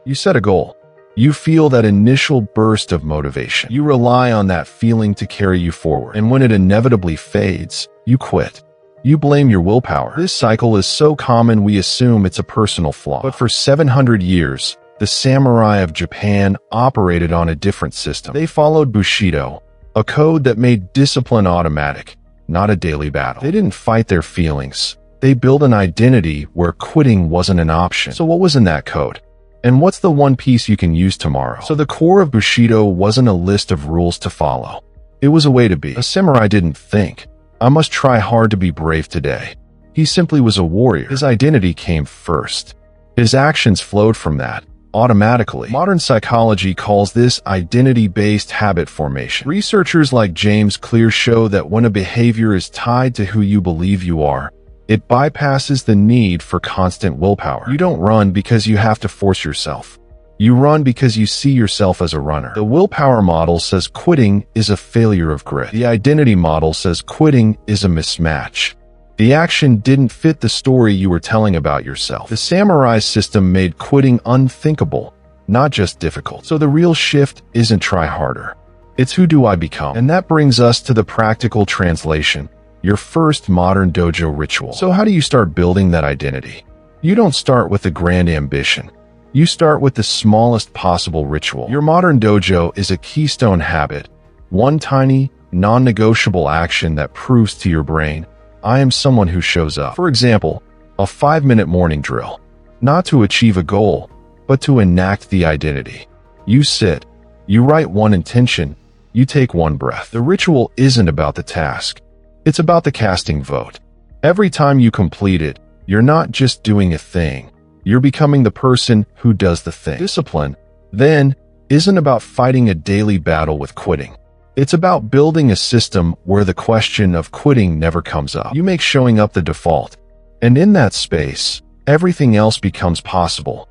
You set a goal. You feel that initial burst of motivation. You rely on that feeling to carry you forward. And when it inevitably fades, you quit. You blame your willpower. This cycle is so common we assume it's a personal flaw. But for 700 years, the samurai of Japan operated on a different system. They followed bushido, a code that made discipline automatic, not a daily battle. They didn't fight their feelings. They built an identity where quitting wasn't an option. So what was in that code? And what's the one piece you can use tomorrow? So the core of bushido wasn't a list of rules to follow. It was a way to be. A samurai didn't think, I must try hard to be brave today. He simply was a warrior. His identity came first. His actions flowed from that, automatically. Modern psychology calls this identity-based habit formation. Researchers like James Clear show that when a behavior is tied to who you believe you are, it bypasses the need for constant willpower. You don't run because you have to force yourself. You run because you see yourself as a runner. The willpower model says quitting is a failure of grit. The identity model says quitting is a mismatch. The action didn't fit the story you were telling about yourself. The samurai system made quitting unthinkable, not just difficult. So the real shift isn't try harder. It's who do I become? And that brings us to the practical translation. Your first modern dojo ritual. So how do you start building that identity? You don't start with a grand ambition. You start with the smallest possible ritual. Your modern dojo is a keystone habit, one tiny, non-negotiable action that proves to your brain, I am someone who shows up. For example, a 5-minute morning drill. Not to achieve a goal, but to enact the identity. You sit, you write one intention, you take one breath. The ritual isn't about the task. It's about the casting vote. Every time you complete it, you're not just doing a thing. You're becoming the person who does the thing. Discipline, then, isn't about fighting a daily battle with quitting. It's about building a system where the question of quitting never comes up. You make showing up the default. And in that space, everything else becomes possible.